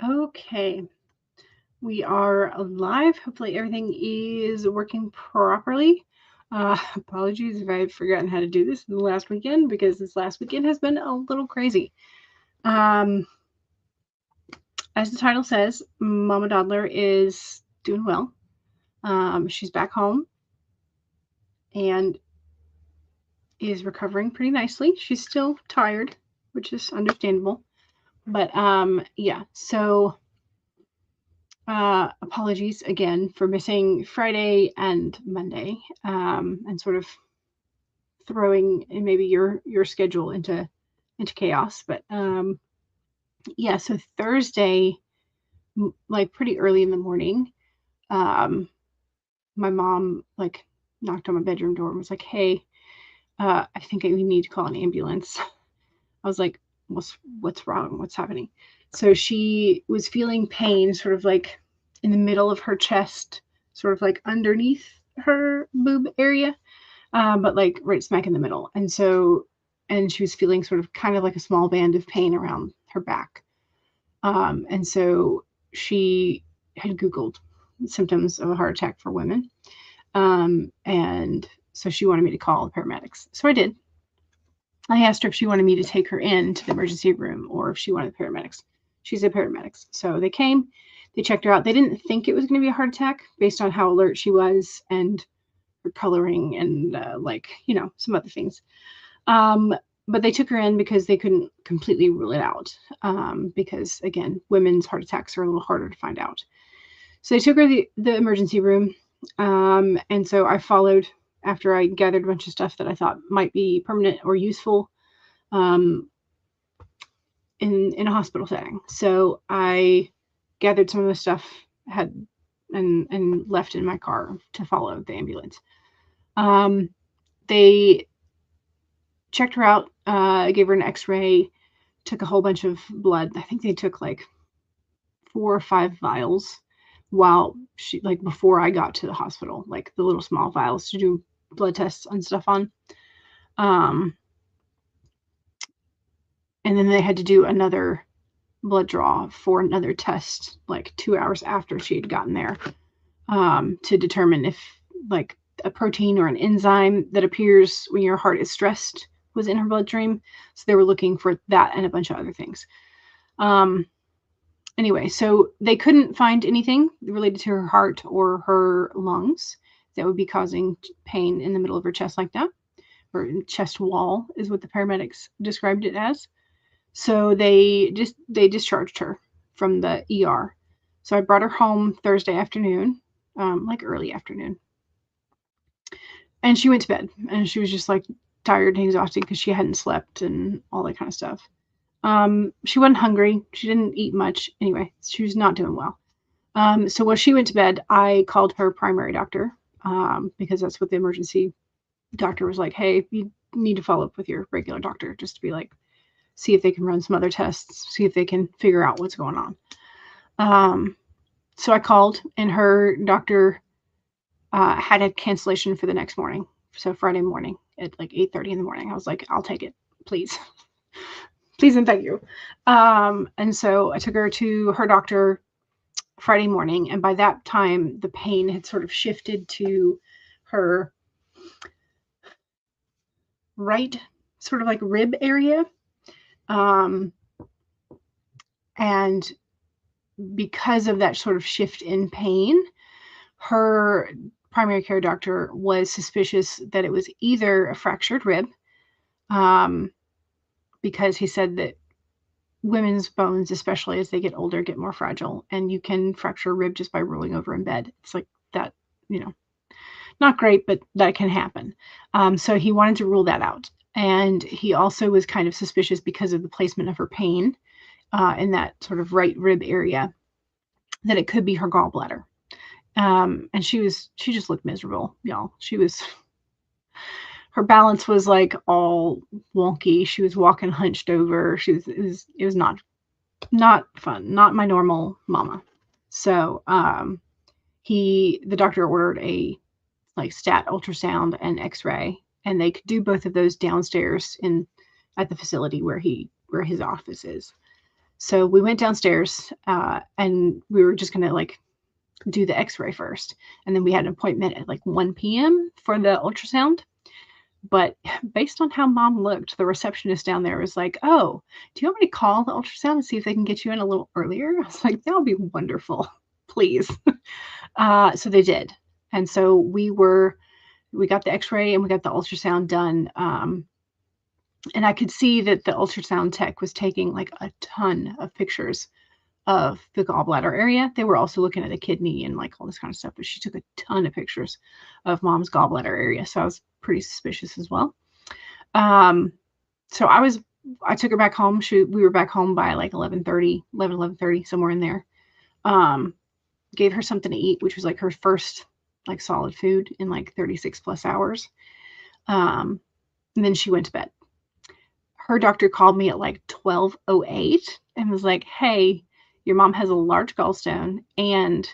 Okay, we are live. Hopefully everything is working properly. Apologies if I've forgotten how to do this in the last weekend, because this last weekend has been a little crazy. As the title says, Mama Dawdler is doing well. She's back home and is recovering pretty nicely. She's still tired, which is understandable. But yeah, so apologies again for missing Friday and Monday, and sort of throwing maybe your schedule into chaos. But yeah, so Thursday, like pretty early in the morning, my mom like knocked on my bedroom door and was like, "Hey, I think we need to call an ambulance." I was like, "What's wrong? What's happening?" So she was feeling pain, sort of like in the middle of her chest, sort of like underneath her boob area, but like right smack in the middle. And she was feeling sort of kind of like a small band of pain around her back. And so she had Googled symptoms of a heart attack for women. And so she wanted me to call the paramedics. So I did. I asked her if she wanted me to take her in to the emergency room or if she wanted the paramedics. She said paramedics. So they came, they checked her out. They didn't think it was going to be a heart attack based on how alert she was and her coloring and some other things. But they took her in because they couldn't completely rule it out, because again, women's heart attacks are a little harder to find out. So they took her to the emergency room, and so I followed after I gathered a bunch of stuff that I thought might be permanent or useful in a hospital setting. So I gathered some of the stuff and left in my car to follow the ambulance. They checked her out, gave her an x-ray, took a whole bunch of blood. I think they took like 4 or 5 vials while she, like before I got to the hospital, like the little small vials to do blood tests and stuff on. And then they had to do another blood draw for another test like 2 hours after she had gotten there, to determine if like a protein or an enzyme that appears when your heart is stressed was in her bloodstream. So they were looking for that and a bunch of other things. Anyway, so they couldn't find anything related to her heart or her lungs that would be causing pain in the middle of her chest like that, or chest wall is what the paramedics described it as. So they discharged her from the ER. So I brought her home Thursday afternoon, like early afternoon. And she went to bed, and she was just like tired and exhausted because she hadn't slept and all that kind of stuff. She wasn't hungry. She didn't eat much. Anyway, she was not doing well. So when she went to bed, I called her primary doctor, because that's what the emergency doctor was like, "Hey, you need to follow up with your regular doctor just to be like, see if they can run some other tests, see if they can figure out what's going on." So I called, and her doctor had a cancellation for the next morning. So Friday morning at like 8:30 in the morning. I was like, "I'll take it, please." Please and thank you. And so I took her to her doctor Friday morning, and by that time the pain had sort of shifted to her right sort of like rib area. And because of that sort of shift in pain, her primary care doctor was suspicious that it was either a fractured rib, because he said that women's bones, especially as they get older, get more fragile, and you can fracture a rib just by rolling over in bed. It's like that, not great, but that can happen. So he wanted to rule that out. And he also was kind of suspicious because of the placement of her pain in that sort of right rib area, that it could be her gallbladder. And she just looked miserable, y'all. Her balance was like all wonky. She was walking hunched over. It was not fun, not my normal mama. So the doctor ordered a like stat ultrasound and x-ray, and they could do both of those downstairs at the facility where his office is. So we went downstairs and we were just going to like do the x-ray first. And then we had an appointment at like 1 p.m. for the ultrasound. But based on how mom looked, the receptionist down there was like, oh, do you want me to call the ultrasound and see if they can get you in a little earlier? I was like, that would be wonderful. Please. So they did. And so we got the x-ray and we got the ultrasound done. And I could see that the ultrasound tech was taking like a ton of pictures of the gallbladder area. They were also looking at the kidney and like all this kind of stuff, but she took a ton of pictures of mom's gallbladder area. So I was pretty suspicious as well. So I took her back home. We were back home by like 11:30, somewhere in there. Gave her something to eat, which was like her first like solid food in like 36 plus hours. And then she went to bed. Her doctor called me at like 12:08 and was like, hey, your mom has a large gallstone and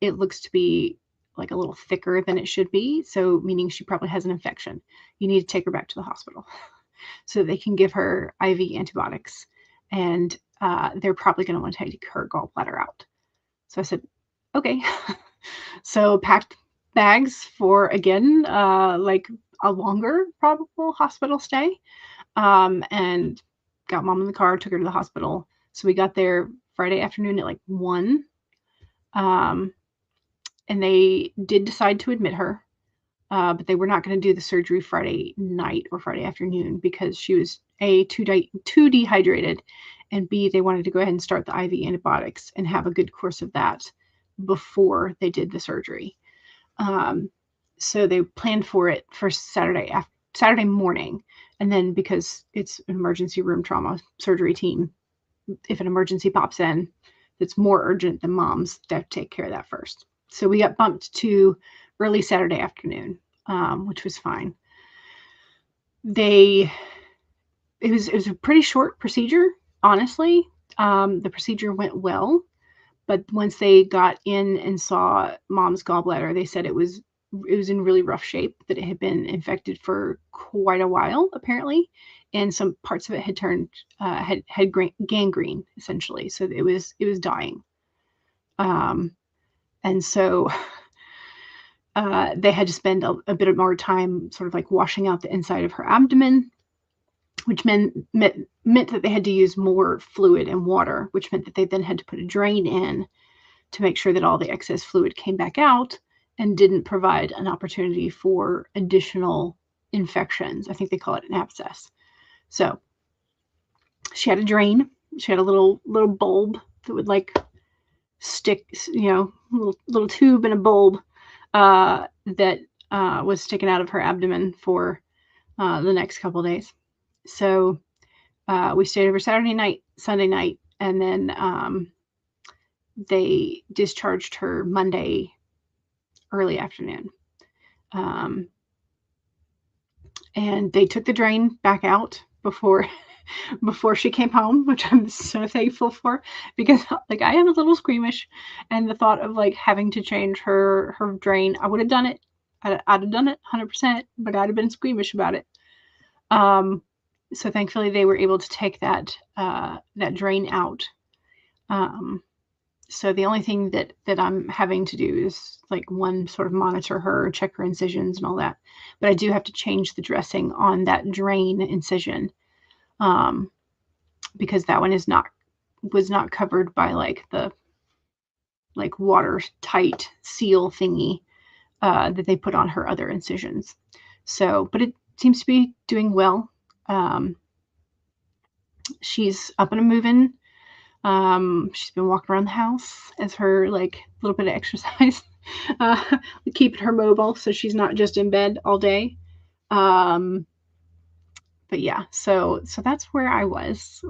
it looks to be like a little thicker than it should be. So meaning she probably has an infection. You need to take her back to the hospital so they can give her IV antibiotics. And they're probably going to want to take her gallbladder out. So I said, okay. So packed bags for, again, like a longer probable hospital stay. And got mom in the car, took her to the hospital. So we got there Friday afternoon at like 1. And they did decide to admit her, but they were not going to do the surgery Friday night or Friday afternoon because she was A, too dehydrated, and B, they wanted to go ahead and start the IV antibiotics and have a good course of that before they did the surgery. So they planned for it for Saturday morning. And then because it's an emergency room trauma surgery team, if an emergency pops in that's more urgent than mom's, they have to take care of that first. So we got bumped to early Saturday afternoon, which was fine. It was a pretty short procedure, honestly. The procedure went well, but once they got in and saw mom's gallbladder, they said it was in really rough shape, that it had been infected for quite a while, apparently. And some parts of it had turned, had gangrene, essentially. So it was dying. And so they had to spend a bit more time sort of like washing out the inside of her abdomen, which meant that they had to use more fluid and water, which meant that they then had to put a drain in to make sure that all the excess fluid came back out and didn't provide an opportunity for additional infections. I think they call it an abscess. So she had a drain. She had a little bulb that would like stick, little tube and a bulb that was sticking out of her abdomen for the next couple of days. So we stayed over Saturday night, Sunday night, and then they discharged her Monday early afternoon. And they took the drain back out before she came home, which I'm so thankful for, because like I am a little squeamish, and the thought of like having to change her drain, I would have done it. I'd have done it 100%, but I'd have been squeamish about it. So thankfully they were able to take that drain out. So the only thing that I'm having to do is like one, sort of monitor her, check her incisions and all that. But I do have to change the dressing on that drain incision, because that one was not covered by like the like watertight seal thingy that they put on her other incisions. So, but it seems to be doing well. She's up and moving. She's been walking around the house as her like little bit of exercise, keeping her mobile so she's not just in bed all day. But yeah, so that's where I was,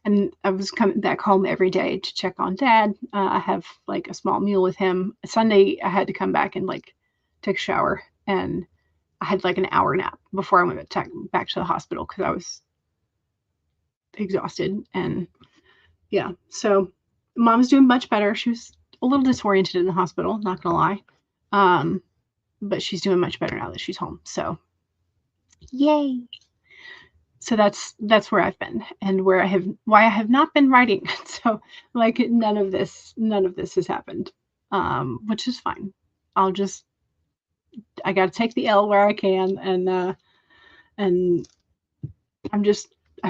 and I was coming back home every day to check on Dad. I have like a small meal with him. Sunday I had to come back and like take a shower, and I had like an hour nap before I went back to the hospital because I was exhausted. And yeah, so mom's doing much better. She was a little disoriented in the hospital, not gonna lie, but she's doing much better now that she's home. So yay. So that's where I've been, and why I have not been writing. So like none of this has happened, which is fine. I got to take the L where I can, and I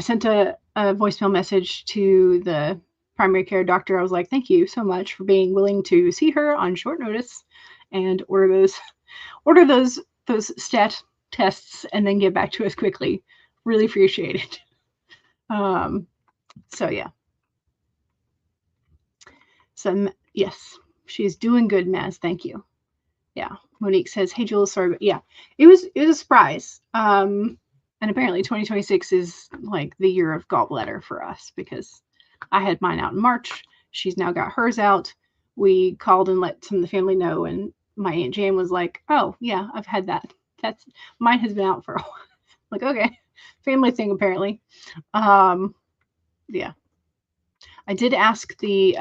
sent a voicemail message to the primary care doctor. I was like, thank you so much for being willing to see her on short notice and order those stat tests and then get back to us quickly. Really appreciate it. So yeah. So yes, she's doing good, Maz. Thank you. Yeah. Monique says, hey Jules, sorry, but yeah, it was a surprise. And apparently 2026 is like the year of gallbladder for us, because I had mine out in March. She's now got hers out. We called and let some of the family know, and my Aunt Jane was like, oh yeah, I've had that. Mine has been out for a while. Like, okay, family thing apparently. Yeah. I did ask the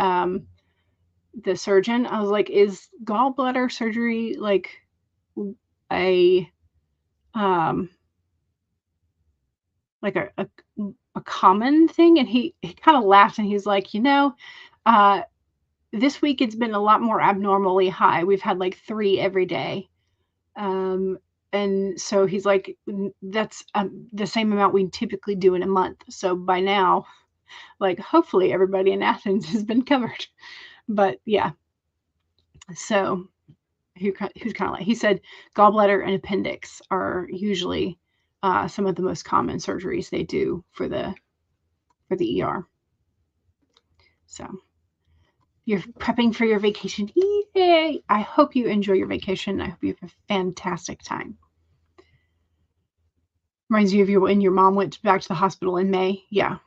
surgeon. I was like, is gallbladder surgery like a like a common thing? And he kind of laughed, and he's like, this week it's been a lot more abnormally high. We've had like 3 every day. And so he's like, that's the same amount we typically do in a month. So by now, like, hopefully everybody in Athens has been covered. But yeah, so who's kind of like, he said gallbladder and appendix are usually some of the most common surgeries they do for the ER. So you're prepping for your vacation. Yay! I hope you enjoy your vacation. I hope you have a fantastic time. Reminds you of when your mom went back to the hospital in May. Yeah.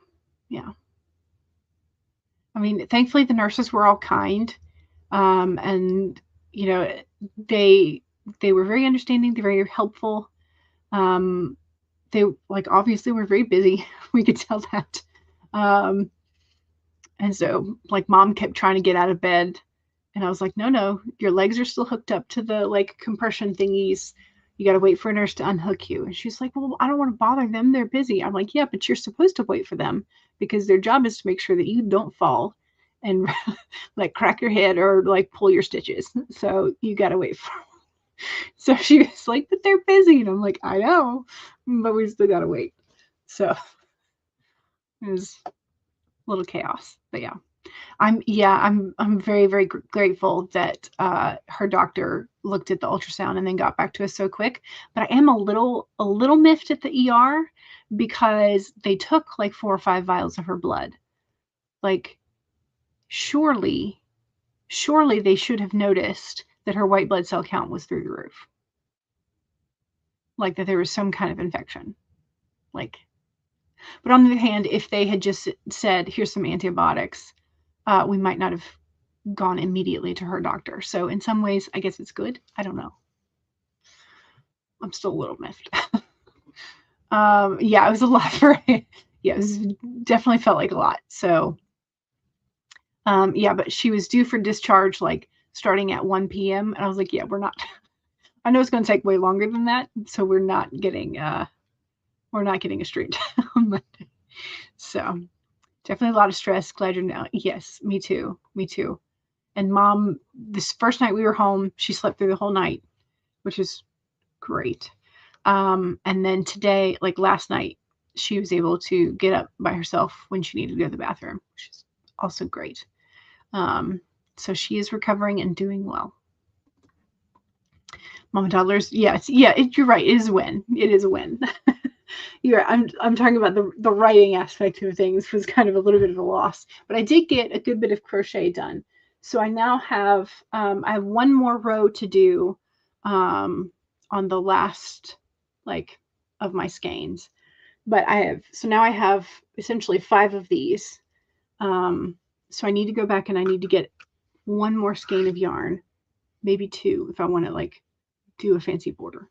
Yeah. I mean, thankfully the nurses were all kind. And they were very understanding. They're very helpful. They obviously were very busy. We could tell that. And so mom kept trying to get out of bed, and I was like, no, your legs are still hooked up to the compression thingies. You got to wait for a nurse to unhook you. And she's like, well, I don't want to bother them. They're busy. I'm like, yeah, but you're supposed to wait for them, because their job is to make sure that you don't fall and crack your head or pull your stitches. So you got to wait for them. So she was like, but they're busy. And I'm like, I know, but we still got to wait. So it was a little chaos, but yeah. I'm very, very grateful that her doctor looked at the ultrasound and then got back to us so quick. But I am a little miffed at the ER, because they took 4 or 5 vials of her blood. Surely they should have noticed that her white blood cell count was through the roof. That there was some kind of infection. But on the other hand, if they had just said, here's some antibiotics, we might not have gone immediately to her doctor. So in some ways, I guess it's good. I don't know. I'm still a little miffed. Yeah, it was a lot yeah, it definitely felt like a lot. So yeah, but she was due for discharge starting at 1 p.m. And I was like, yeah, we're not, I know it's going to take way longer than that. So we're not getting a street on Monday. So definitely a lot of stress. Glad you're now. Yes, me too. And mom, this first night we were home, she slept through the whole night, which is great. And then today, last night, she was able to get up by herself when she needed to go to the bathroom, which is also great. So she is recovering and doing well. Mama Toddlers, yes, yeah, you're right. It is a win. It is a win. You're, I'm talking about the writing aspect of things was kind of a little bit of a loss, but I did get a good bit of crochet done. So I now have I have one more row to do on the last of my skeins, but now I have essentially 5 of these. So I need to go back and I need to get one more skein of yarn, maybe 2 if I want to do a fancy border.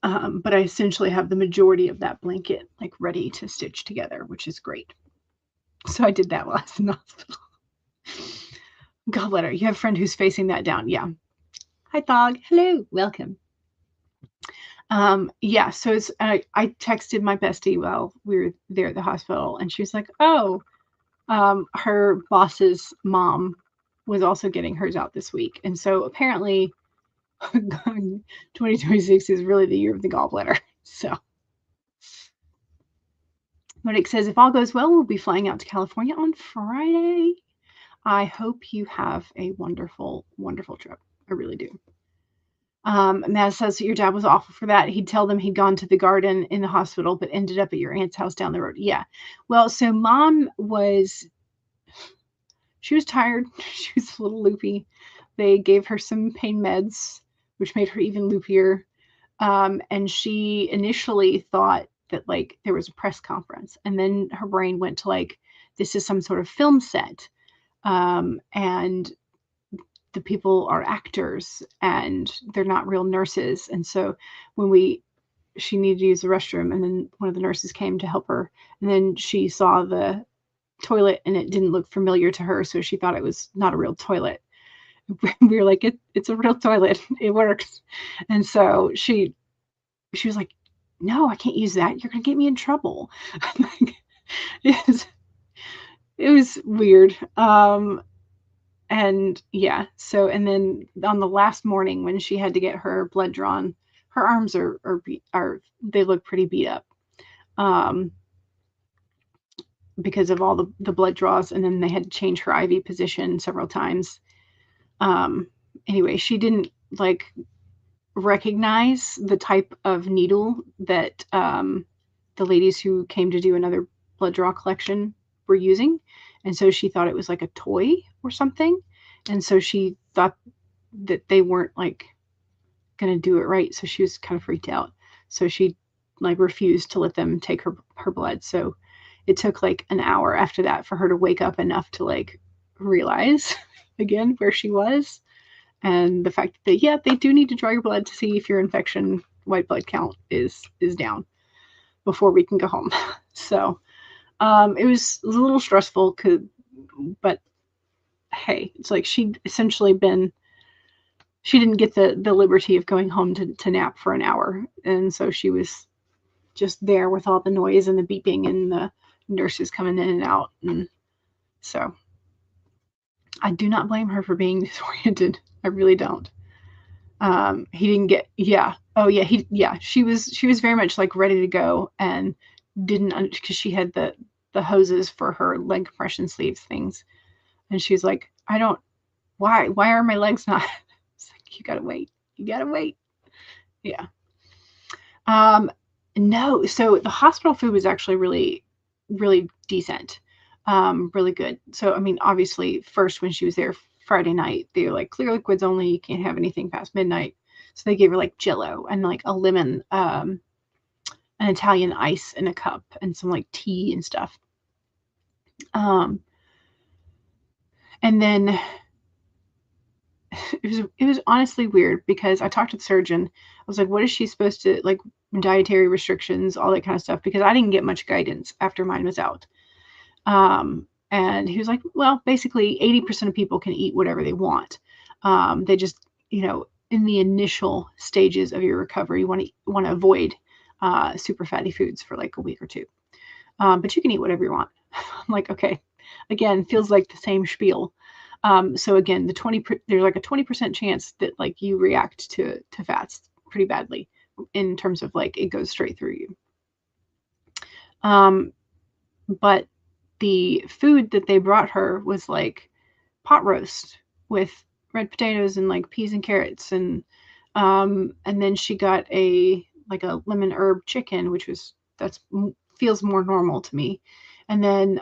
But I essentially have the majority of that blanket ready to stitch together, which is great. So I did that while I was in the hospital. Gallbladder, you have a friend who's facing that down. Yeah. Hi, Thog. Hello. Welcome. Yeah, so I texted my bestie while we were there at the hospital, and she was like, "Oh, her boss's mom was also getting hers out this week." And so apparently 2026 is really the year of the gallbladder. So, but it says if all goes well, we'll be flying out to California on Friday. I hope you have a wonderful, wonderful trip. I really do. Matt says that your dad was awful for that. He'd tell them he'd gone to the garden in the hospital, but ended up at your aunt's house down the road. Yeah. Well, so mom she was tired. She was a little loopy. They gave her some pain meds, which made her even loopier. And she initially thought that like there was a press conference, and then her brain went to like, this is some sort of film set. And the people are actors and they're not real nurses. And so when she needed to use the restroom, and then one of the nurses came to help her, and then she saw the toilet and it didn't look familiar to her, so she thought it was not a real toilet. We were like, it's a real toilet, it works. And so she was like, no, I can't use that, you're gonna get me in trouble. It was weird. And yeah, so, and then on the last morning when she had to get her blood drawn, her arms are they look pretty beat up, because of all the blood draws, and then they had to change her IV position several times. Anyway, she didn't like recognize the type of needle that the ladies who came to do another blood draw collection were using. And so she thought it was like a toy or something. And so she thought that they weren't like going to do it right. So she was kind of freaked out. So she like refused to let them take her blood. So it took like an hour after that for her to wake up enough to like realize again where she was. And the fact that, yeah, they do need to draw your blood to see if your infection white blood count is down before we can go home. So it was a little stressful, but hey, it's like she didn't get the liberty of going home to nap for an hour. And so she was just there with all the noise and the beeping and the nurses coming in and out. And so I do not blame her for being disoriented. I really don't. He didn't get, yeah. Oh yeah. She was very much like ready to go, and didn't, because she had the hoses for her leg compression sleeves things. And she's like, why are my legs not? It's like, you gotta wait. Yeah. No, so the hospital food was actually really, really decent. Really good. So, I mean, obviously first when she was there Friday night, they were like, clear liquids only, you can't have anything past midnight. So they gave her like Jello and like a lemon, an Italian ice in a cup, and some like tea and stuff. And then it was honestly weird, because I talked to the surgeon. I was like, what is she supposed to, like, dietary restrictions, all that kind of stuff, because I didn't get much guidance after mine was out. And he was like, well, basically 80% of people can eat whatever they want. They just, in the initial stages of your recovery, you want to avoid super fatty foods for like a week or two. But you can eat whatever you want. I'm like, okay, again, feels like the same spiel. So again, there's like a 20% chance that like you react to fats pretty badly, in terms of like it goes straight through you. But the food that they brought her was like pot roast with red potatoes and like peas and carrots, and then she got a lemon herb chicken, which feels more normal to me. And then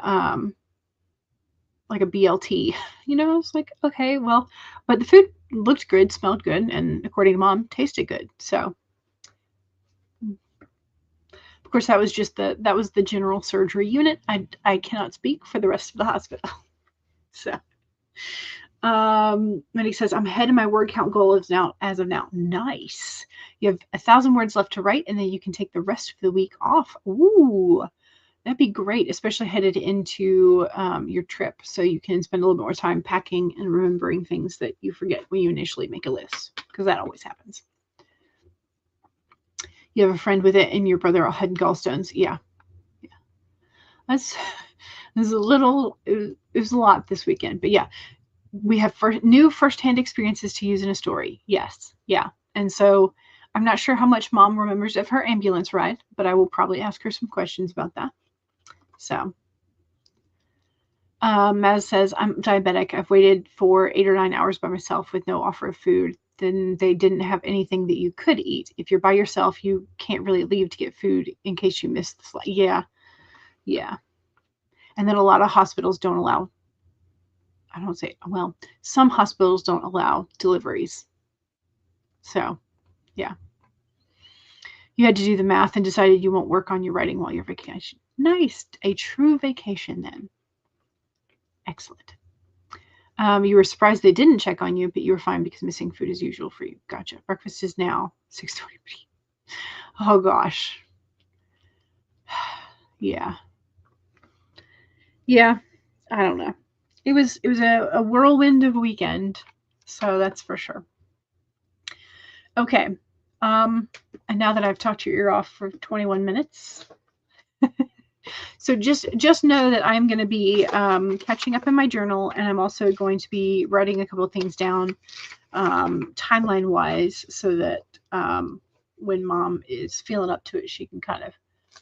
like a BLT, I was like, okay, well, but the food looked good, smelled good, and according to mom, tasted good. So of course that was the general surgery unit. I cannot speak for the rest of the hospital. So and he says, I'm ahead of my word count goal as of now. Nice. You have 1,000 words left to write, and then you can take the rest of the week off. Ooh, that'd be great, especially headed into your trip, so you can spend a little bit more time packing and remembering things that you forget when you initially make a list, because that always happens. You have a friend with it, and your brother had gallstones. Yeah. That's a little. It was a lot this weekend, but yeah, we have new firsthand experiences to use in a story. Yes, yeah, and so I'm not sure how much Mom remembers of her ambulance ride, but I will probably ask her some questions about that. So, Maz says, I'm diabetic. I've waited for 8 or 9 hours by myself with no offer of food. Then they didn't have anything that you could eat. If you're by yourself, you can't really leave to get food in case you miss the flight. Yeah, yeah. And then a lot of hospitals don't allow, I don't say, well, some hospitals don't allow deliveries. So, yeah. You had to do the math and decided you won't work on your writing while you're vacation. Nice. A true vacation then. Excellent. You were surprised they didn't check on you, but you were fine because missing food is usual for you. Gotcha. Breakfast is now 6:20. Oh gosh. Yeah. Yeah. I don't know. It was a whirlwind of a weekend, so that's for sure. Okay. And now that I've talked your ear off for 21 minutes, so just know that I'm going to be catching up in my journal, and I'm also going to be writing a couple of things down timeline wise, so that when Mom is feeling up to it, she can kind of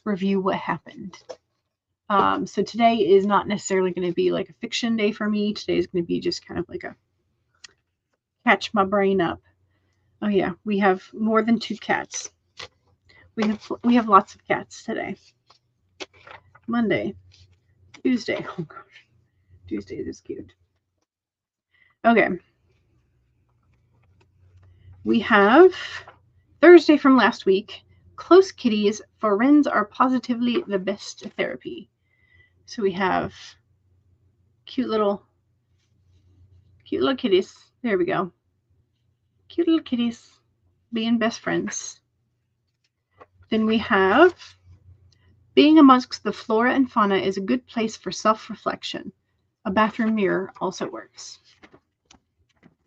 review what happened. So today is not necessarily going to be like a fiction day for me. Today is going to be just kind of like a catch my brain up. Oh yeah, we have more than 2 cats. We have lots of cats today. Monday, Tuesday. Oh gosh, Tuesday is cute. Okay. We have Thursday from last week. Close kitties, for friends are positively the best therapy. So we have cute little kitties. There we go. Cute little kitties being best friends. Then we have being amongst the flora and fauna is a good place for self-reflection. A bathroom mirror also works,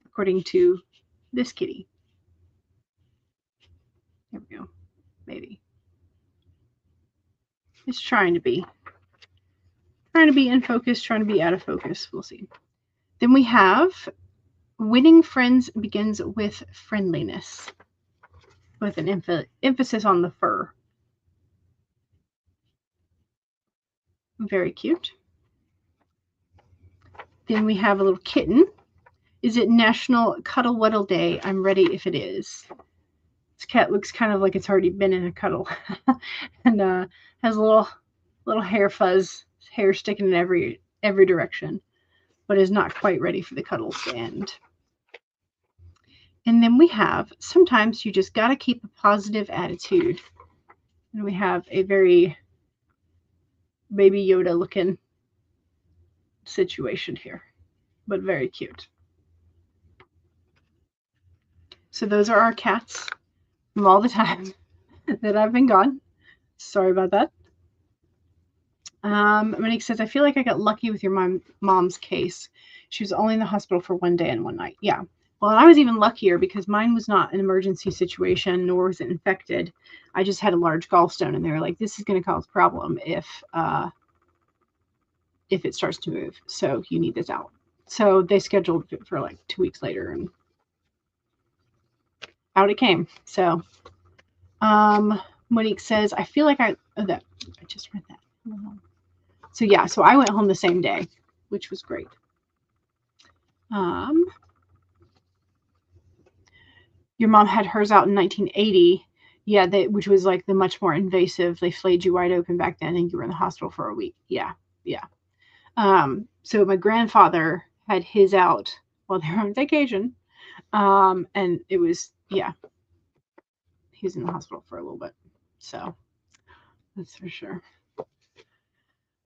according to this kitty. There we go. Maybe. It's trying to be in focus, trying to be out of focus. We'll see. Then we have winning friends begins with friendliness, with an emphasis on the fur. Very cute. Then we have a little kitten. Is it National Cuddle Wuddle Day? I'm ready if it is. This cat looks kind of like it's already been in a cuddle, and has a little hair sticking in every direction, but is not quite ready for the cuddles to end. And then we have sometimes you just got to keep a positive attitude, and we have a very Baby Yoda looking situation here, but very cute. So those are our cats from all the time that I've been gone. Sorry about that. Monique says, I feel like I got lucky with your mom's case. She was only in the hospital for 1 day and 1 night. Yeah. Well, and I was even luckier because mine was not an emergency situation, nor was it infected. I just had a large gallstone, and they were like, this is going to cause a problem if it starts to move. So you need this out. So they scheduled it for like 2 weeks later, and out it came. So Monique says, I feel like I just read that. So yeah, so I went home the same day, which was great. Your mom had hers out in 1980. Yeah, which was like the much more invasive. They flayed you wide open back then, and you were in the hospital for a week. Yeah. So my grandfather had his out while they were on vacation, and it was, yeah, he was in the hospital for a little bit. So that's for sure.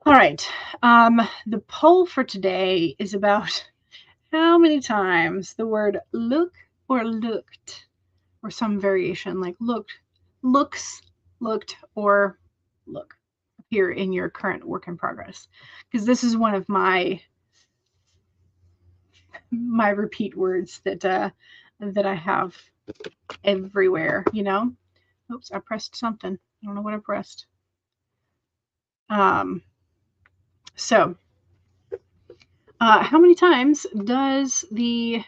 All right. The poll for today is about how many times the word look or looked, or some variation like looked, looks, looked, or look appear in your current work in progress. Because this is one of my repeat words that I have everywhere, Oops, I pressed something. I don't know what I pressed. So, how many times does the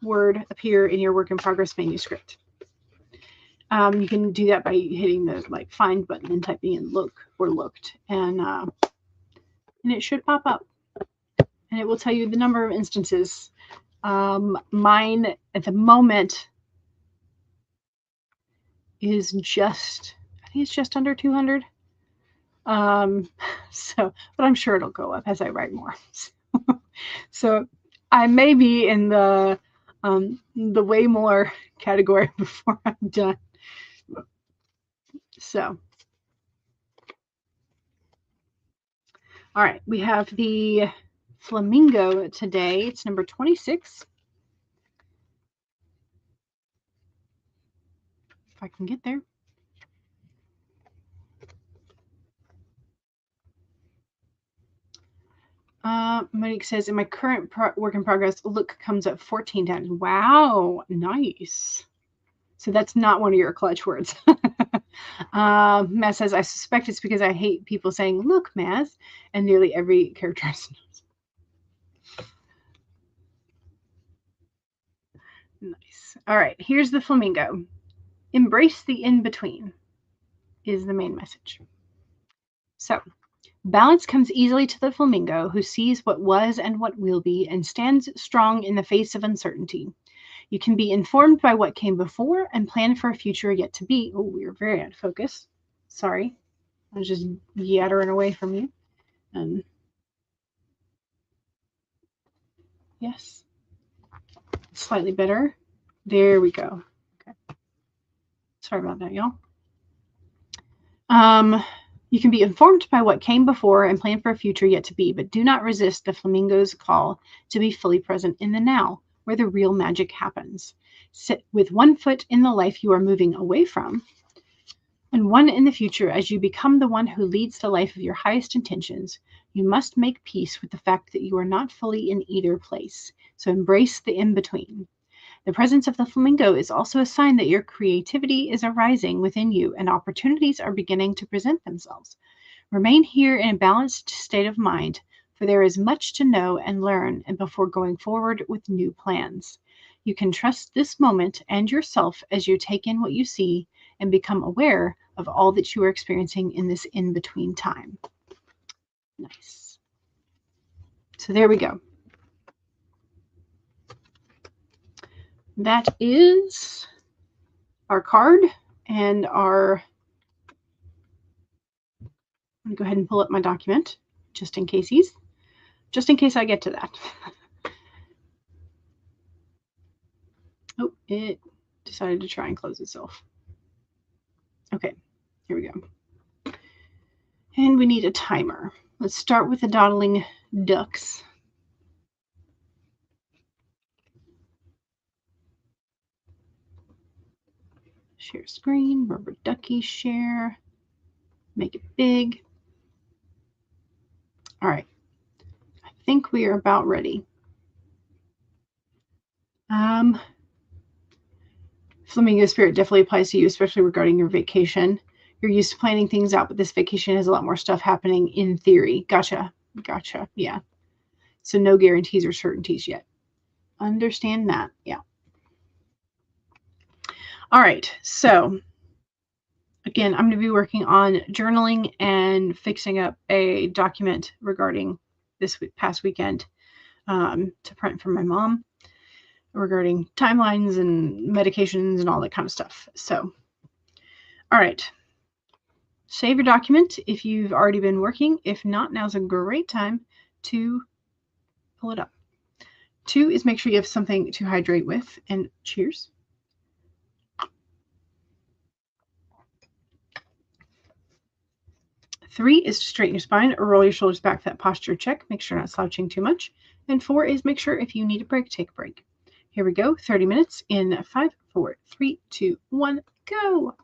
word appear in your work in progress manuscript? You can do that by hitting the find button and typing in look or looked, and it should pop up, and it will tell you the number of instances. Mine at the moment is just, I think it's just under 200. So, but I'm sure it'll go up as I write more. So I may be in the way more category before I'm done. So, all right, we have the flamingo today. It's number 26. If I can get there. Monique says, in my current work in progress, look comes up 14 times. Wow, nice. So that's not one of your clutch words. Matt says, I suspect it's because I hate people saying, look, Matt, and nearly every character knows. Nice. All right, here's the flamingo. Embrace the in-between is the main message. So, balance comes easily to the flamingo who sees what was and what will be and stands strong in the face of uncertainty. You can be informed by what came before and plan for a future yet to be. Oh, we are very out of focus. Sorry. I was just yattering away from you. Yes. Slightly better. There we go. Okay. Sorry about that, y'all. You can be informed by what came before and plan for a future yet to be, but do not resist the flamingo's call to be fully present in the now, where the real magic happens. Sit with one foot in the life you are moving away from, and one in the future as you become the one who leads the life of your highest intentions. You must make peace with the fact that you are not fully in either place, so embrace the in-between. The presence of the flamingo is also a sign that your creativity is arising within you and opportunities are beginning to present themselves. Remain here in a balanced state of mind, for there is much to know and learn and before going forward with new plans. You can trust this moment and yourself as you take in what you see and become aware of all that you are experiencing in this in-between time. Nice. So there we go. That is our card and our, I'm going to go ahead and pull up my document just in case I get to that. Oh, it decided to try and close itself. Okay, here we go. And we need a timer. Let's start with the dawdling ducks. Share screen, rubber ducky share, make it big. All right, I think we are about ready. Flamingo spirit definitely applies to you, especially regarding your vacation. You're used to planning things out, but this vacation has a lot more stuff happening in theory. Gotcha. Yeah. So no guarantees or certainties yet. Understand that. Yeah. All right. So again, I'm going to be working on journaling and fixing up a document regarding this past weekend to print for my mom regarding timelines and medications and all that kind of stuff. So, all right. Save your document if you've already been working. If not, now's a great time to pull it up. 2 is make sure you have something to hydrate with, and cheers. 3 is to straighten your spine or roll your shoulders back for that posture check. Make sure you're not slouching too much. And 4 is make sure if you need a break, take a break. Here we go. 30 minutes in 5, 4, 3, 2, 1, go.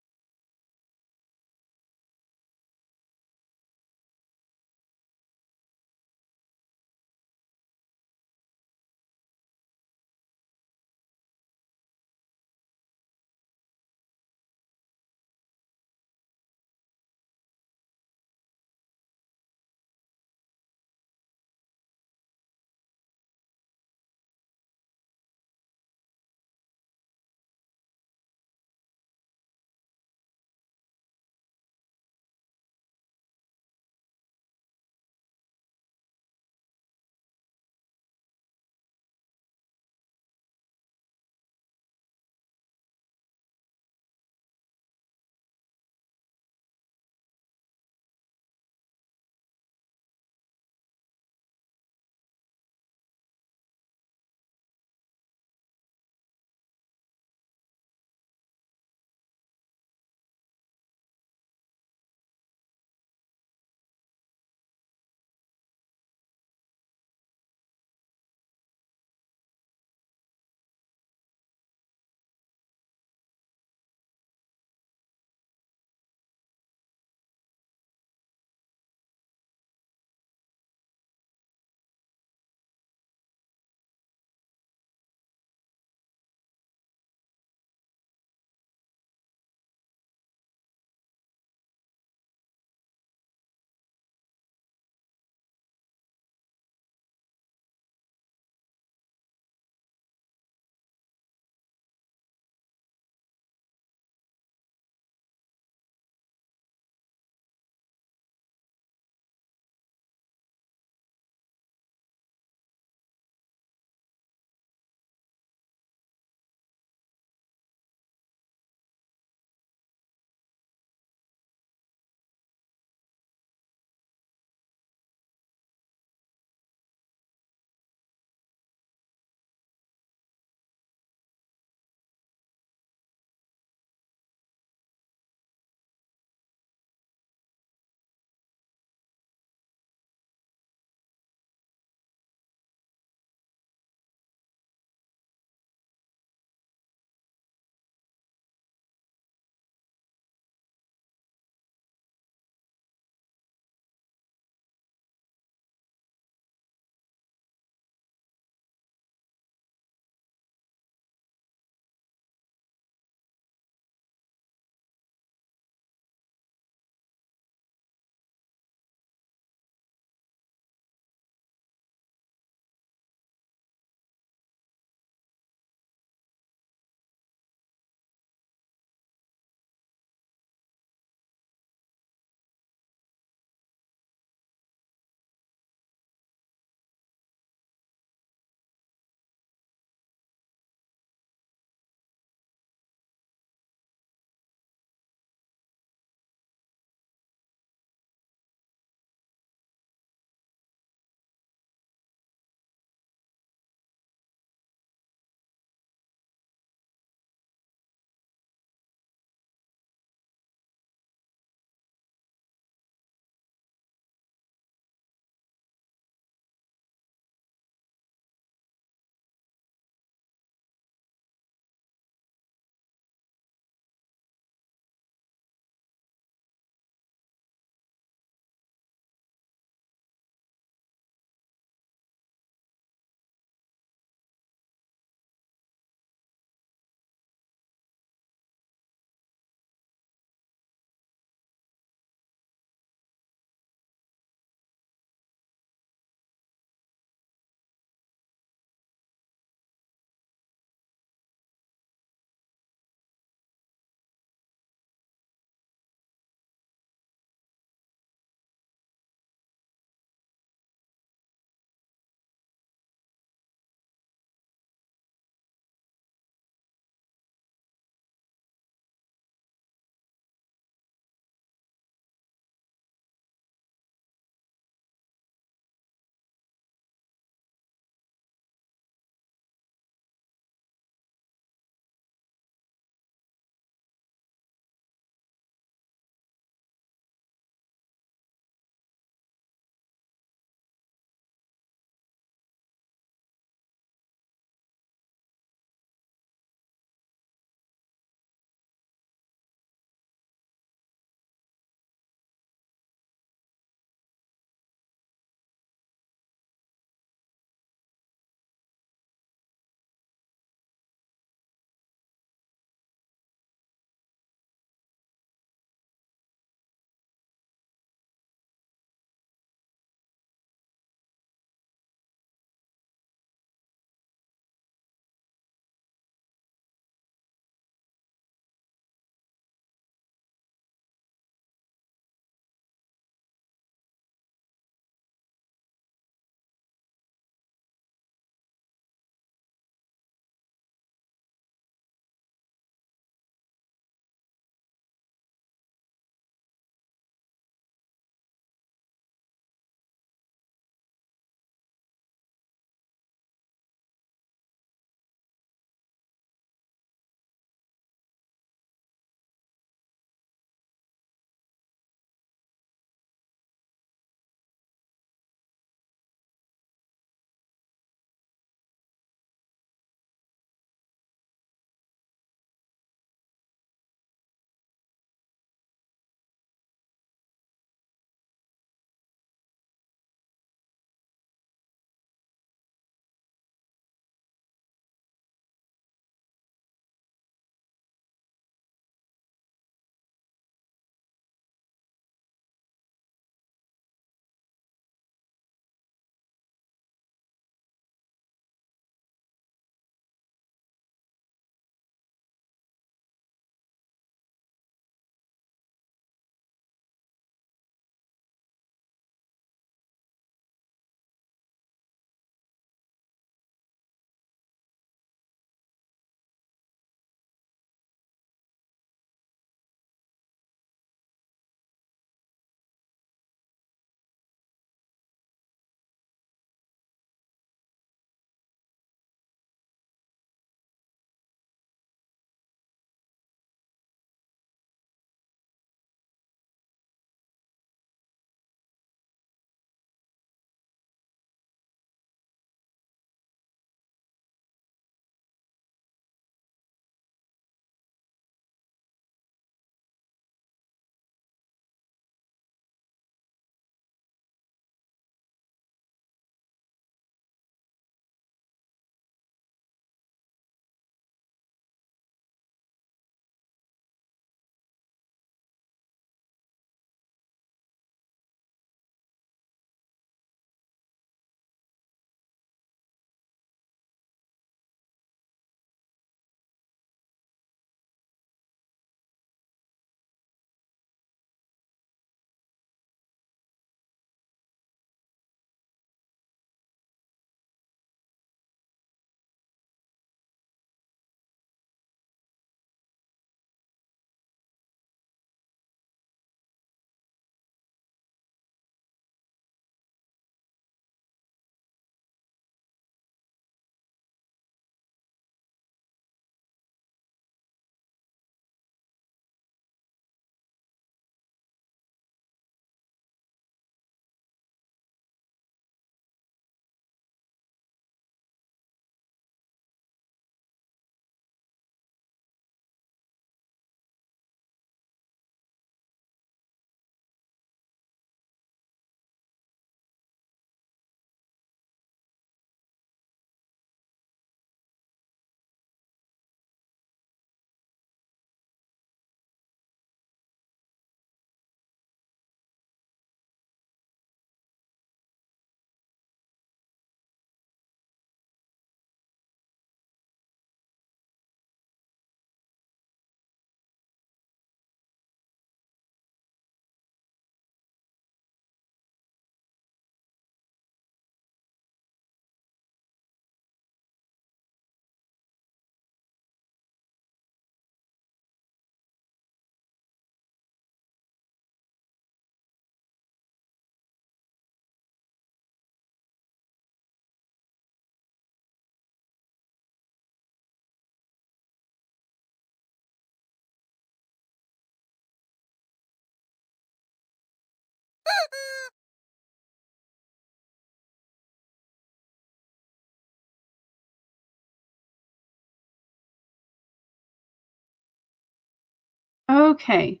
Okay.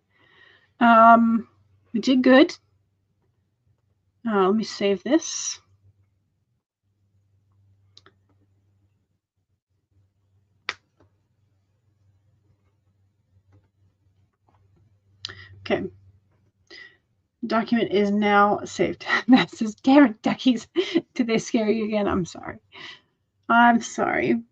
We did good. Let me save this. Okay. Document is now saved. That says, damn it, duckies. Did they scare you again? I'm sorry. I'm sorry.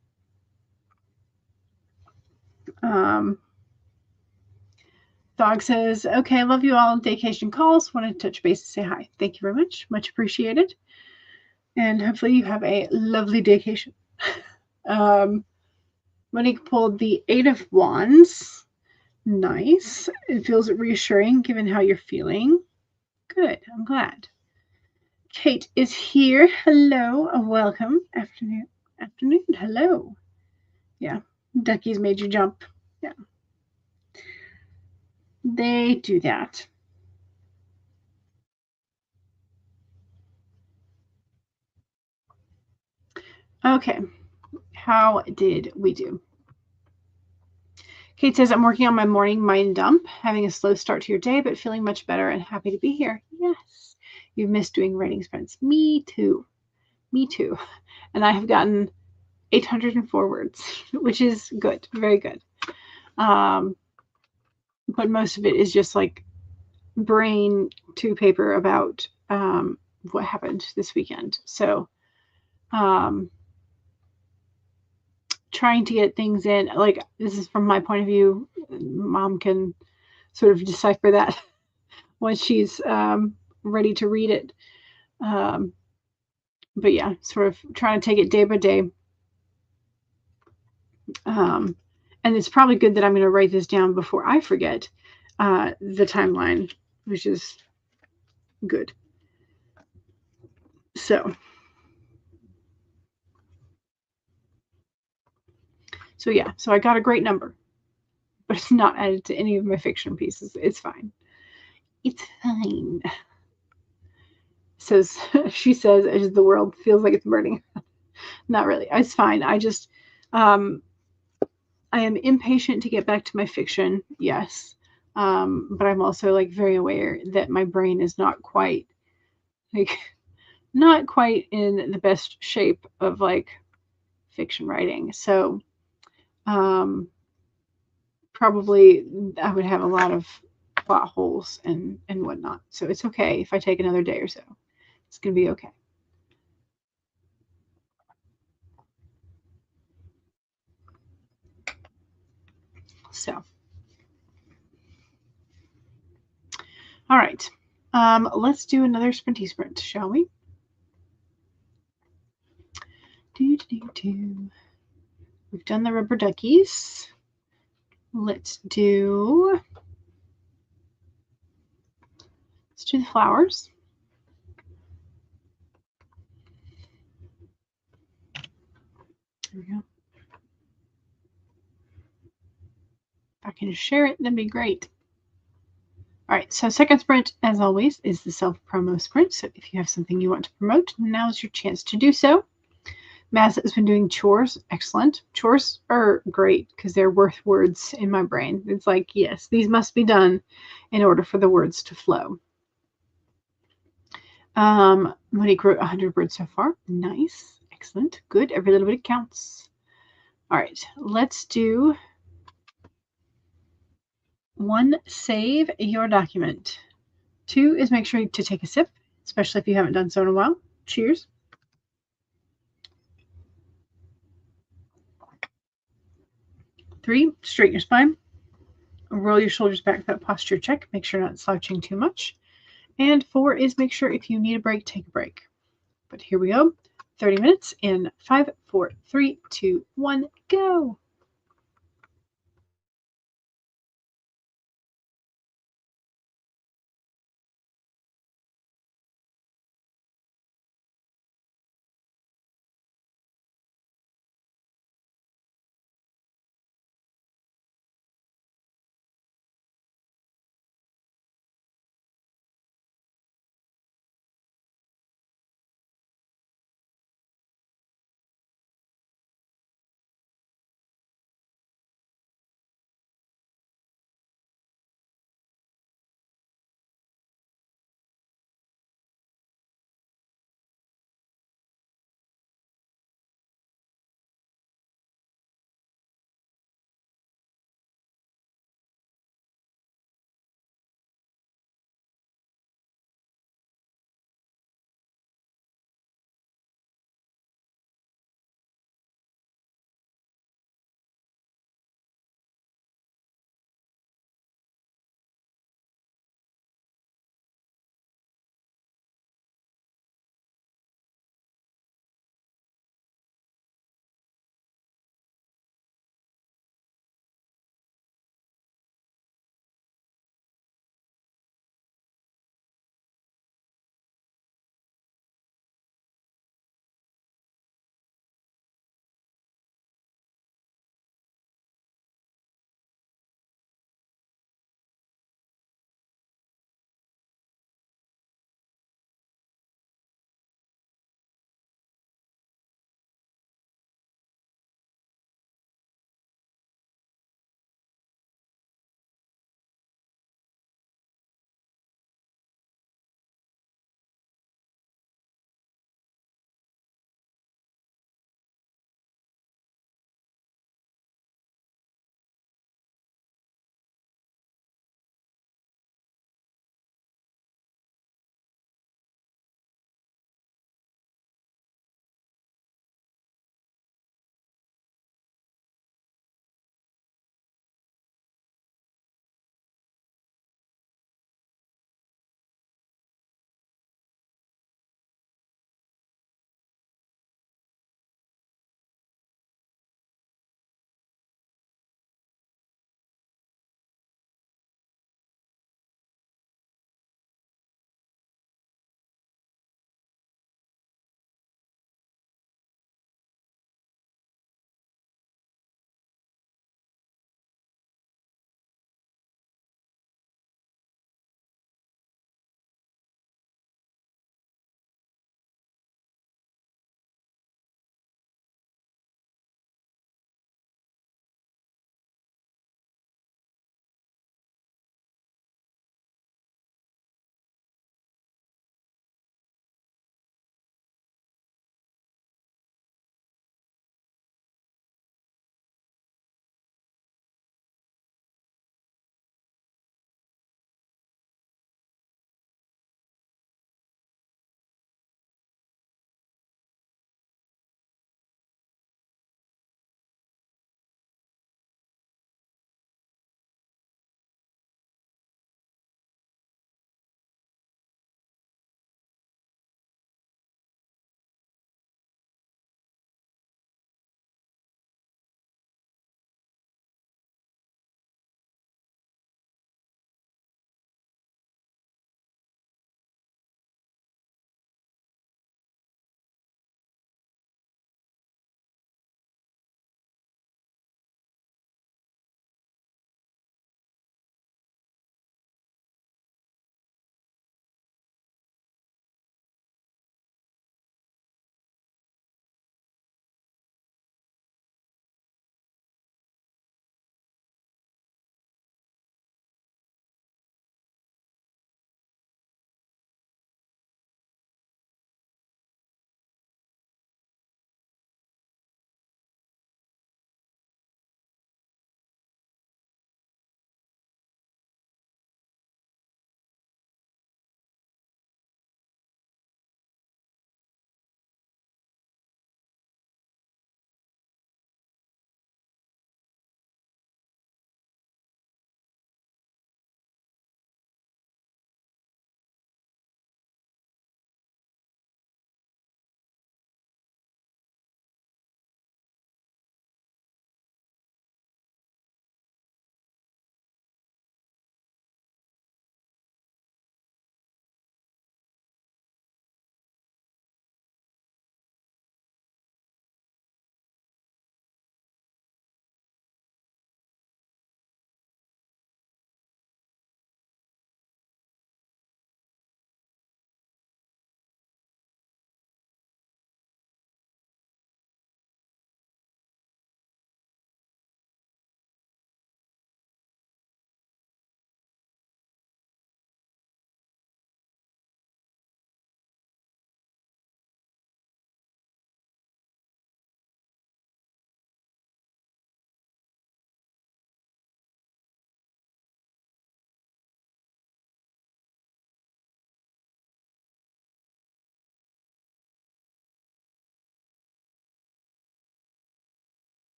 Dog says, okay, I love you all. Daycation calls. Wanted to touch base and say hi. Thank you very much. Much appreciated. And hopefully you have a lovely daycation. Monique pulled the Eight of Wands. Nice. It feels reassuring given how you're feeling. Good. I'm glad. Kate is here. Hello. Welcome. Afternoon. Hello. Yeah. Duckies made you jump. Yeah. They do that. Okay. How did we do? Kate says, I'm working on my morning mind dump, having a slow start to your day, but feeling much better and happy to be here. Yes. You've missed doing writing sprints. Me too. Me too. And I have gotten 804 words, which is good. Very good. But most of it is just like brain to paper about what happened this weekend. So trying to get things in, like, this is from my point of view. Mom can sort of decipher that once she's ready to read it. But yeah, sort of trying to take it day by day. And it's probably good that I'm going to write this down before I forget the timeline, which is good. So yeah, so I got a great number, but it's not added to any of my fiction pieces. It's fine. It's fine. Says she says as the world feels like it's burning. Not really. It's fine. I just I am impatient to get back to my fiction. Yes. But I'm also like very aware that my brain is not quite in the best shape of like fiction writing. So probably I would have a lot of plot holes and whatnot. So it's okay if I take another day or so. It's gonna be okay. So all right. Let's do another sprinty sprint, shall we? We've done the rubber duckies. Let's do the flowers. There we go. If I can share it, that'd be great. All right, so second sprint, as always, is the self-promo sprint. So if you have something you want to promote, now's your chance to do so. Maz has been doing chores. Excellent. Chores are great because they're worth words in my brain. It's like, yes, these must be done in order for the words to flow. Monique wrote 100 words so far. Nice. Excellent. Good. Every little bit counts. All right, let's do 1, save your document. 2 is make sure to take a sip, especially if you haven't done so in a while. Cheers. 3, straighten your spine. Roll your shoulders back for that posture check. Make sure you're not slouching too much. And 4 is make sure if you need a break, take a break. But here we go. 30 minutes in 5, 4, 3, 2, 1, go.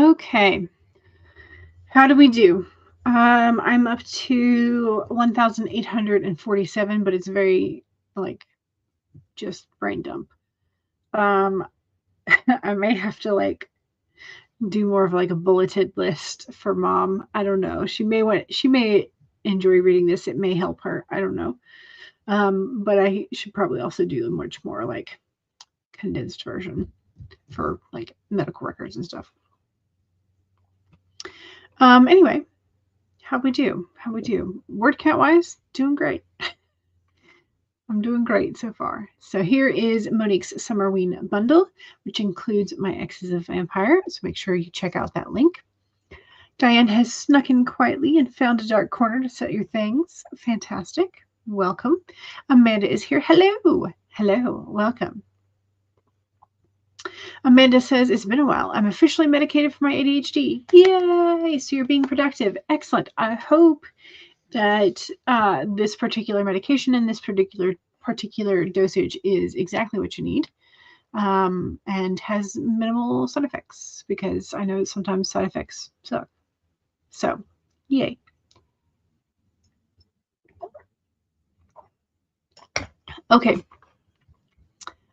Okay. How do we do? I'm up to 1,847, but it's very like just brain dump. I may have to like do more of like a bulleted list for mom. I don't know. She may enjoy reading this. It may help her. I don't know. But I should probably also do a much more like condensed version for like medical records and stuff. Anyway, how we do? Word count wise, doing great. I'm doing great so far. So here is Monique's Summerween bundle, which includes My Ex is a Vampire. So make sure you check out that link. Diane has snuck in quietly and found a dark corner to set your things. Fantastic. Welcome. Amanda is here. Hello. Hello. Welcome. Amanda says, it's been a while. I'm officially medicated for my ADHD. Yay! So you're being productive. Excellent. I hope that this particular medication and this particular dosage is exactly what you need and has minimal side effects, because I know sometimes side effects suck. So, yay. Okay.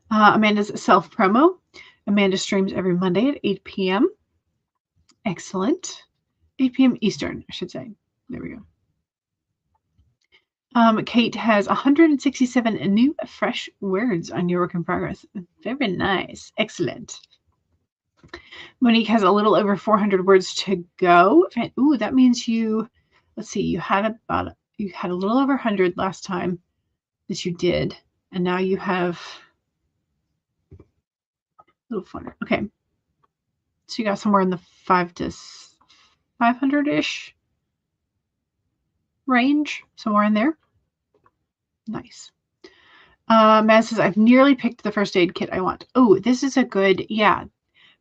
Amanda's self-promo. Amanda streams every Monday at 8 p.m. Excellent. 8 p.m. Eastern, I should say. There we go. Kate has 167 new fresh words on your work in progress. Very nice. Excellent. Monique has a little over 400 words to go. Ooh, that means let's see, you had a little over 100 last time that you did, and now you have a little 400. Okay. So you got somewhere in the 500-ish range, somewhere in there. Nice. Matt says, I've nearly picked the first aid kit I want. Oh, this is a good, yeah,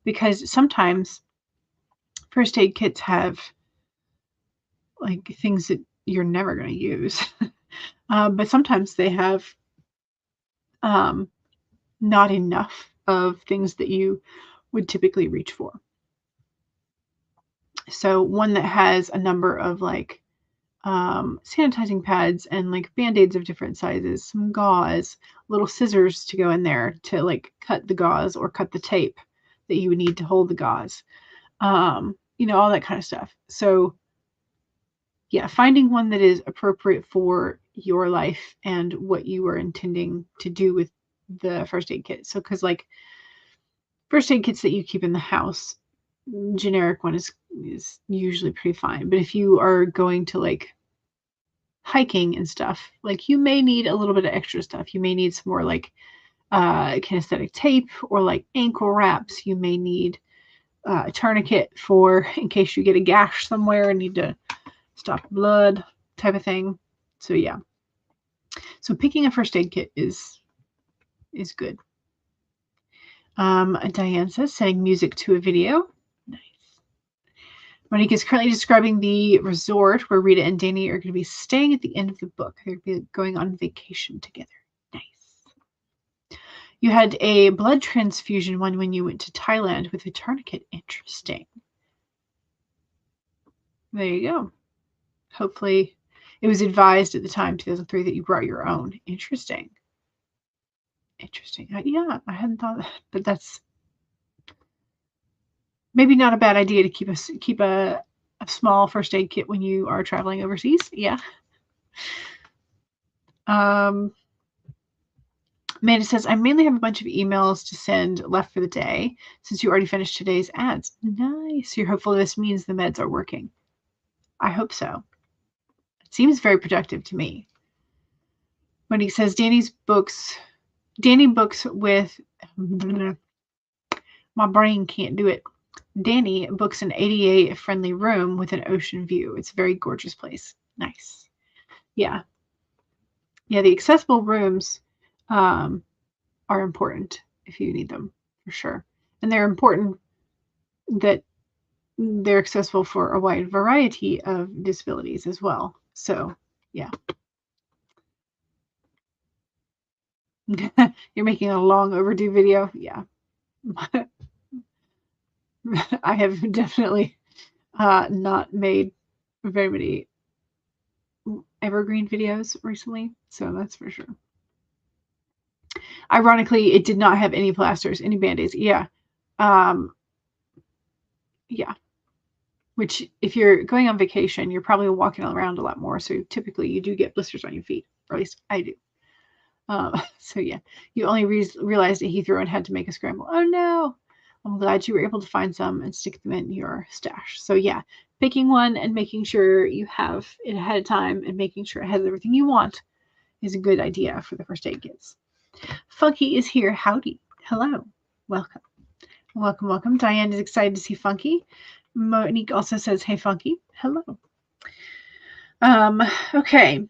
because sometimes first aid kits have like things that you're never going to use. But sometimes they have not enough of things that you would typically reach for. So one that has a number of like sanitizing pads and like band-aids of different sizes, some gauze, little scissors to go in there to like cut the gauze or cut the tape that you would need to hold the gauze, all that kind of stuff. So yeah, finding one that is appropriate for your life and what you are intending to do with the first aid kit. So because like first aid kits that you keep in the house, generic one is usually pretty fine. But if you are going to like hiking and stuff, like you may need a little bit of extra stuff. You may need some more like kinesthetic tape or like ankle wraps. You may need a tourniquet for in case you get a gash somewhere and need to stop blood type of thing. So yeah. So picking a first aid kit is good. Diane says, setting music to a video. Nice. Monique is currently describing the resort where Rita and Danny are going to be staying at the end of the book. They're going to be going on vacation together. Nice. You had a blood transfusion one when you went to Thailand with a tourniquet. Interesting. There you go. Hopefully, it was advised at the time, 2003, that you brought your own. Interesting. Yeah, I hadn't thought that, but that's maybe not a bad idea to keep a small first aid kit when you are traveling overseas. Yeah. Amanda says, I mainly have a bunch of emails to send left for the day since you already finished today's ads. Nice. You're hopeful this means the meds are working. I hope so. It seems very productive to me. Monique says, Danny books with my brain can't do it. Danny books an ADA-friendly room with an ocean view. It's a very gorgeous place. Nice. Yeah. Yeah, the accessible rooms are important if you need them, for sure. And they're important that they're accessible for a wide variety of disabilities as well. So, yeah. You're making a long overdue video? Yeah. I have definitely not made very many evergreen videos recently, so that's for sure. Ironically, it did not have any plasters, any band-aids. Yeah. Yeah. Which, if you're going on vacation, you're probably walking around a lot more. So typically you do get blisters on your feet, or at least I do. So yeah, you only realized at Heathrow and had to make a scramble. Oh no. I'm glad you were able to find some and stick them in your stash. So yeah, picking one and making sure you have it ahead of time and making sure it has everything you want is a good idea for the first aid kits. Funky is here. Howdy. Hello. Welcome. Welcome, welcome. Diane is excited to see Funky. Monique also says, hey, Funky. Hello. Okay.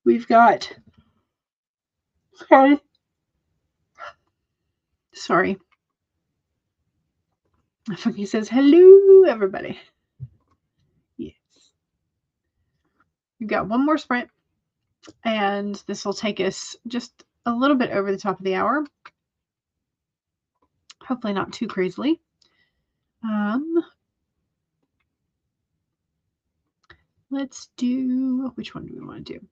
We've got... Sorry. Funky says, hello, everybody. Yes. We've got one more sprint, and this will take us just a little bit over the top of the hour. Hopefully not too crazily. Let's do, which one do we want to do?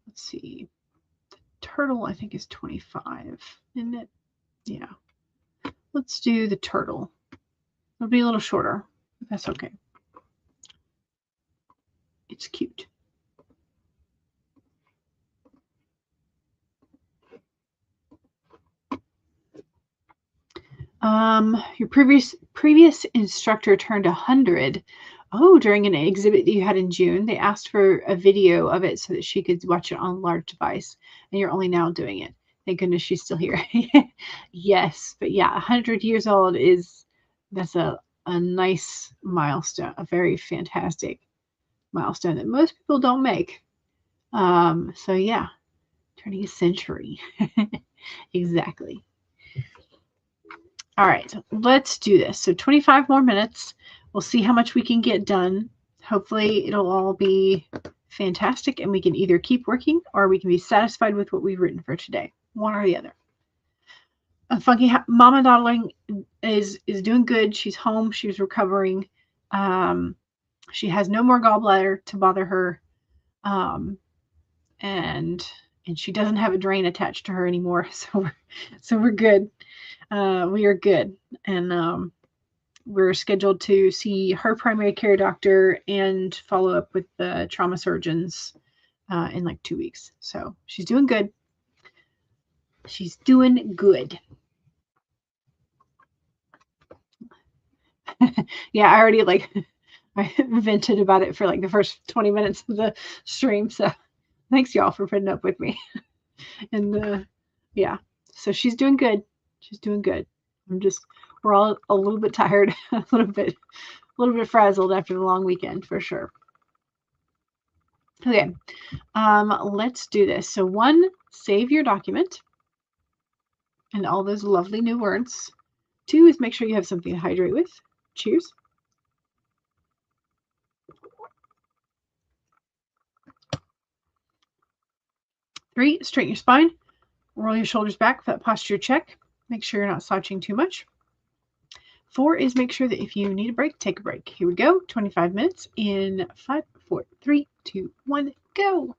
Let's see. The turtle, I think, is 25, isn't it? Yeah. Let's do the turtle. It'll be a little shorter, but that's okay. It's cute. Your previous instructor turned 100. Oh, during an exhibit that you had in June, they asked for a video of it so that she could watch it on a large device, and you're only now doing it. Thank goodness she's still here. Yes, but yeah, 100 years old that's a nice milestone, a very fantastic milestone that most people don't make. So yeah, turning a century. Exactly. All right, let's do this. So 25 more minutes. We'll see how much we can get done. Hopefully it'll all be fantastic and we can either keep working or we can be satisfied with what we've written for today. One or the other. Funky Mama Dawdling is doing good. She's home. She's recovering. She has no more gallbladder to bother her. And she doesn't have a drain attached to her anymore. So we're good. We are good. And we're scheduled to see her primary care doctor and follow up with the trauma surgeons in like 2 weeks. So she's doing good. She's doing good. Yeah, I already I vented about it for like the first 20 minutes of the stream. So thanks y'all for putting up with me. And yeah, so she's doing good. She's doing good. We're all a little bit tired, a little bit frazzled after the long weekend for sure. Okay, let's do this. So 1, save your document and all those lovely new words. 2 is make sure you have something to hydrate with. Cheers. 3, straighten your spine. Roll your shoulders back for that posture check. Make sure you're not slouching too much. 4 is make sure that if you need a break, take a break. Here we go. 25 minutes in 5, 4, 3, 2, 1, go.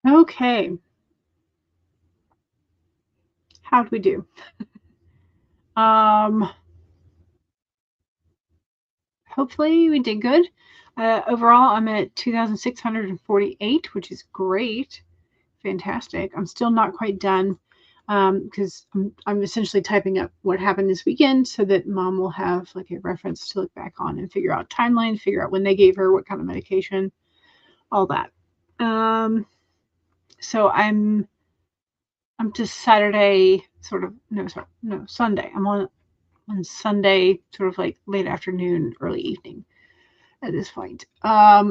Okay. How'd we do? Hopefully we did good. Overall, I'm at 2,648, which is great. Fantastic. I'm still not quite done because I'm essentially typing up what happened this weekend so that Mom will have like a reference to look back on and figure out timeline, figure out when they gave her what kind of medication, all that. So I'm to Saturday, sort of no Sunday. I'm on Sunday, sort of like late afternoon, early evening at this point.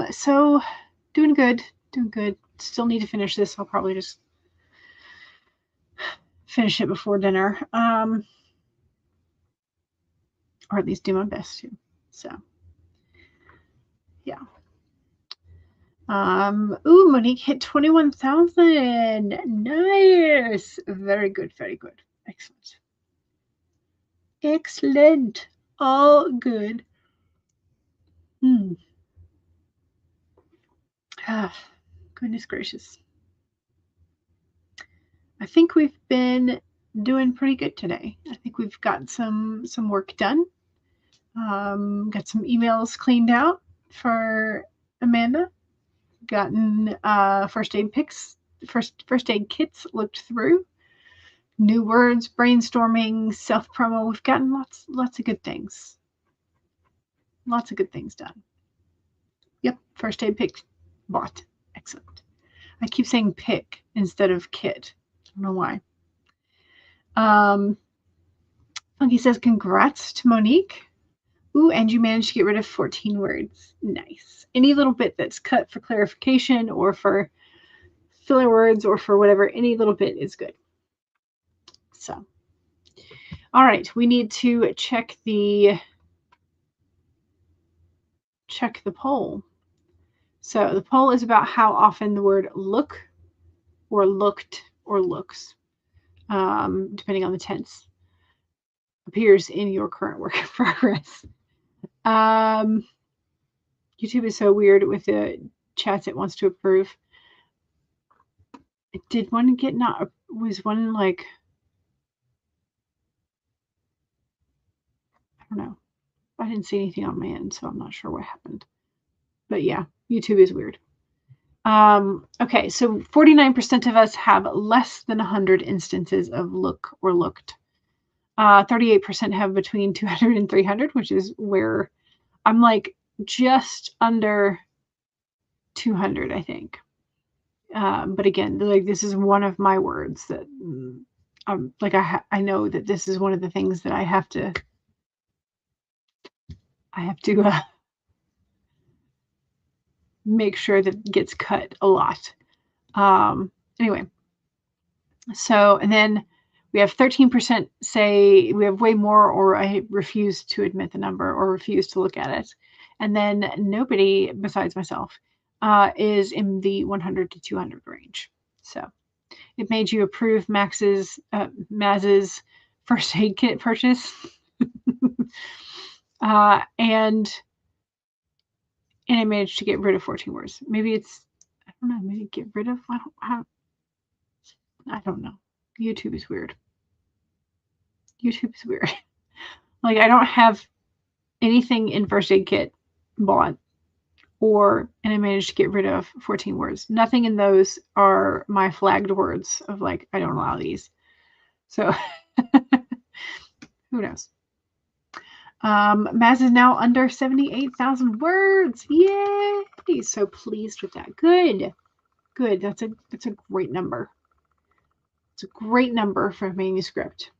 So doing good. Still need to finish this. I'll probably just finish it before dinner, or at least do my best to. So, yeah. Ooh, Monique hit 21,000. Nice. Very good. Excellent. All good. Goodness gracious. I think we've been doing pretty good today. I think we've got some work done. Got some emails cleaned out for Amanda. Gotten first aid kits looked through. New words, brainstorming, self promo. We've gotten lots of good things. Lots of good things done. Yep, first aid pick bought. Excellent. I keep saying pick instead of kit. I don't know why. Funky says congrats to Monique. Ooh, and you managed to get rid of 14 words. Nice. Any little bit that's cut for clarification or for filler words or for whatever, any little bit is good. So, all right, we need to check the poll. So the poll is about how often the word look or looked or looks, depending on the tense, appears in your current work in progress. YouTube is so weird with the chats it wants to approve. Did one get not? Was one like? I don't know. I didn't see anything on my end, so I'm not sure what happened. But yeah, YouTube is weird. Okay, so 49% of us have less than 100 instances of look or looked. 38% have between 200 and 300, which is where I'm like just under 200, I think. But again, like this is one of my words that like I know that this is one of the things that I have to make sure that gets cut a lot. Anyway, so and then we have 13% say we have way more, or I refuse to admit the number or refuse to look at it. And then nobody besides myself is in the 100 to 200 range. So it made you approve Maz's first aid kit purchase. And I managed to get rid of 14 words. Maybe it's, I don't know, maybe get rid of, I don't know. YouTube is weird. Like I don't have anything in first aid kit bought and I managed to get rid of 14 words. Nothing in those are my flagged words of like, I don't allow these. So who knows? Maz is now under 78,000 words. Yay! So pleased with that. Good. That's a great number. It's a great number for a manuscript.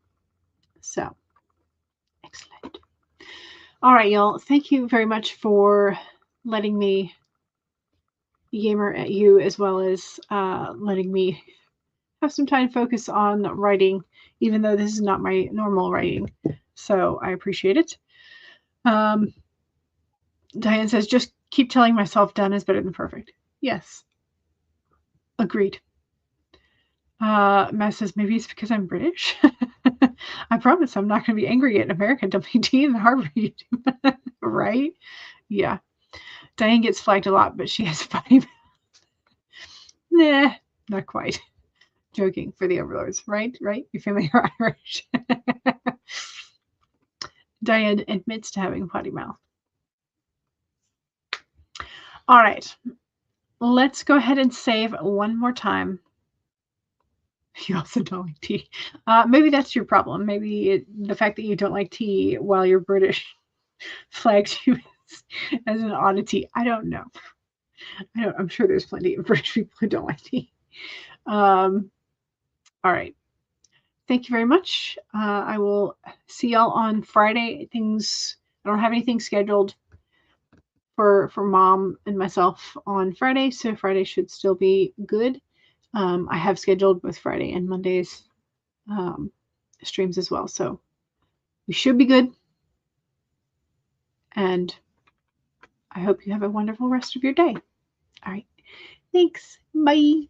So excellent. All right, y'all. Thank you very much for letting me yammer at you, as well as letting me have some time to focus on writing, even though this is not my normal writing. So I appreciate it. Diane says, just keep telling myself done is better than perfect. Yes. Agreed. Matt says, maybe it's because I'm British. I promise I'm not going to be angry at American WD and Harvard YouTube. Right? Yeah. Diane gets flagged a lot, but she has funny. Nah. Not quite. Joking for the overlords, right? Right? Your family are Irish. Diane admits to having a potty mouth. All right. Let's go ahead and save one more time. You also don't like tea. Maybe that's your problem. Maybe the fact that you don't like tea while you're British flags you as an oddity. I don't know. I'm sure there's plenty of British people who don't like tea. All right. Thank you very much. I will see y'all on Friday. I don't have anything scheduled for Mom and myself on Friday, so Friday should still be good. I have scheduled both Friday and Monday's streams as well, so we should be good. And I hope you have a wonderful rest of your day. All right. Thanks. Bye.